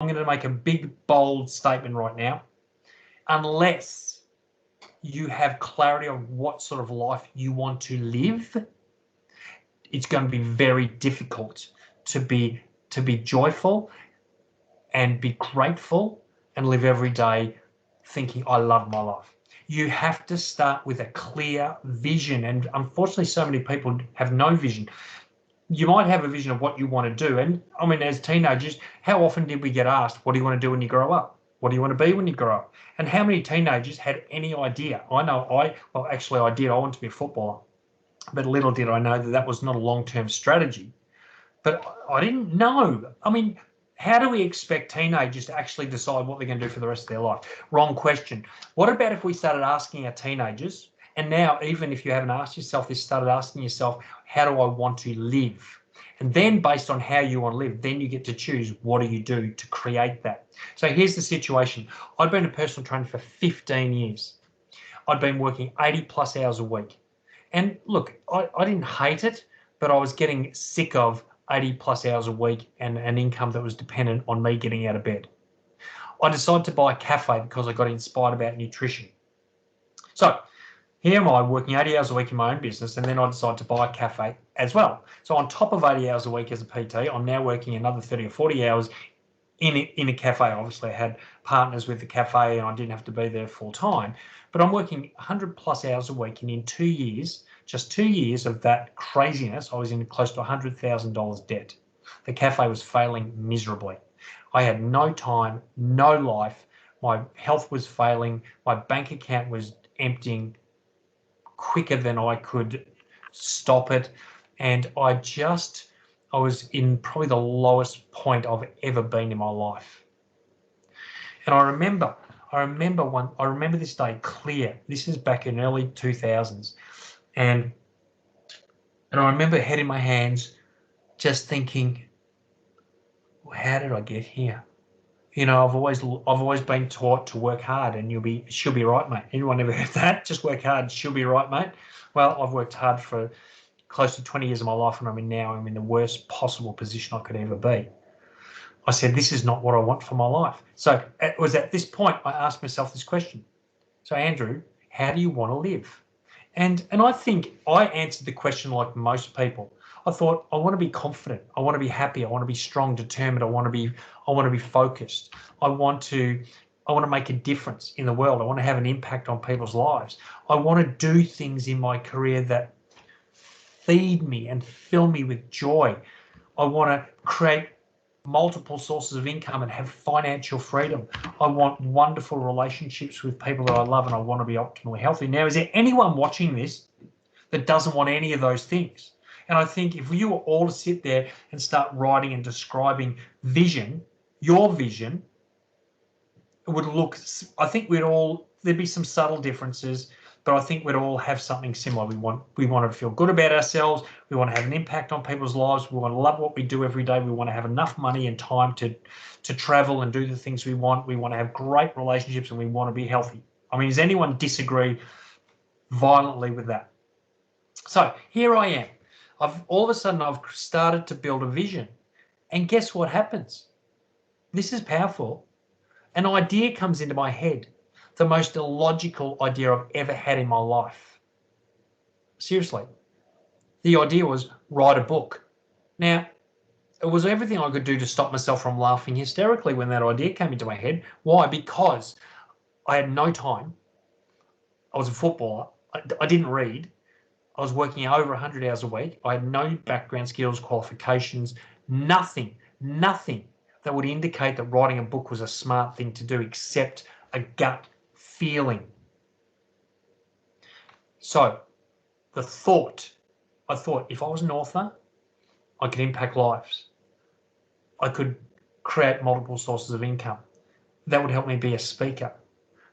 going to make a big, bold statement right now. Unless you have clarity on what sort of life you want to live, it's going to be very difficult to be joyful and be grateful and live every day thinking, I love my life. You have to start with a clear vision. And unfortunately, so many people have no vision. You might have a vision of what you want to do. And I mean, as teenagers, how often did we get asked, what do you want to do when you grow up? What do you want to be when you grow up? And how many teenagers had any idea? I know I did. I wanted to be a footballer. But little did I know that that was not a long-term strategy. But I didn't know. I mean, how do we expect teenagers to actually decide what they're going to do for the rest of their life? Wrong question. What about if we started asking our teenagers, and now even if you haven't asked yourself this, started asking yourself, how do I want to live? And then based on how you want to live, then you get to choose what do you do to create that. So here's the situation. I'd been a personal trainer for 15 years. I'd been working 80 plus hours a week. And look, I didn't hate it, but I was getting sick of 80 plus hours a week and an income that was dependent on me getting out of bed. I decided to buy a cafe because I got inspired about nutrition. So here am I working 80 hours a week in my own business, and then I decided to buy a cafe as well. So on top of 80 hours a week as a PT, I'm now working another 30 or 40 hours in a cafe. Obviously, I had partners with the cafe and I didn't have to be there full time, but I'm working 100 plus hours a week, and in 2 years, just 2 years of that craziness, I was in close to $100,000 debt. The cafe was failing miserably. I had no time, no life. My health was failing. My bank account was emptying quicker than I could stop it. And I was in probably the lowest point I've ever been in my life. And I remember this day clear. This is back in early 2000s. And I remember head in my hands just thinking, how did I get here? You know, I've always been taught to work hard and she'll be right, mate. Anyone ever heard that? Just work hard, she'll be right, mate. Well, I've worked hard for close to 20 years of my life, and I'm in the worst possible position I could ever be. I said, this is not what I want for my life. So it was at this point I asked myself this question. So Andrew, how do you want to live? And I think I answered the question like most people. I thought, I want to be confident. I want to be happy. I want to be strong, determined. I want to be focused. I want to make a difference in the world. I want to have an impact on people's lives. I want to do things in my career that feed me and fill me with joy. I want to create multiple sources of income and have financial freedom. I want wonderful relationships with people that I love, and I want to be optimally healthy. Now, is there anyone watching this that doesn't want any of those things? And I think if you were all to sit there and start writing and describing vision, your vision, it would look, I think there'd be some subtle differences, but I think we'd all have something similar. We want to feel good about ourselves. We want to have an impact on people's lives. We want to love what we do every day. We want to have enough money and time to travel and do the things we want. We want to have great relationships, and we want to be healthy. I mean, does anyone disagree violently with that? So here I am. All of a sudden, I've started to build a vision. And guess what happens? This is powerful. An idea comes into my head. The most illogical idea I've ever had in my life. Seriously. The idea was write a book. Now, it was everything I could do to stop myself from laughing hysterically when that idea came into my head. Why? Because I had no time. I was a footballer. I didn't read. I was working over 100 hours a week. I had no background skills, qualifications, nothing that would indicate that writing a book was a smart thing to do except a gut feeling. So I thought if I was an author, I could impact lives. I could create multiple sources of income. That would help me be a speaker.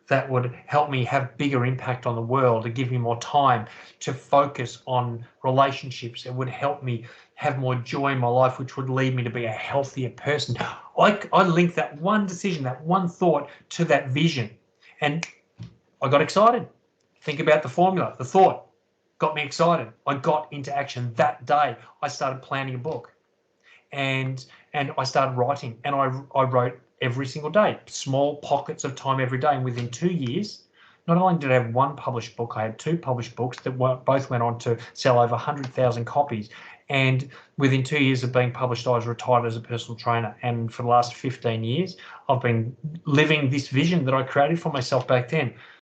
That would help me have bigger impact on the world, to give me more time to focus on relationships. It would help me have more joy in my life, which would lead me to be a healthier person. I linked that one decision, that one thought to that vision, and I got excited. Think about the formula. The thought got me excited. I got into action that day. I started planning a book, and I started writing, and I wrote every single day, small pockets of time every day. And within 2 years, not only did I have one published book, I had two published books that both went on to sell over 100,000 copies. And within 2 years of being published, I was retired as a personal trainer. And for the last 15 years, I've been living this vision that I created for myself back then.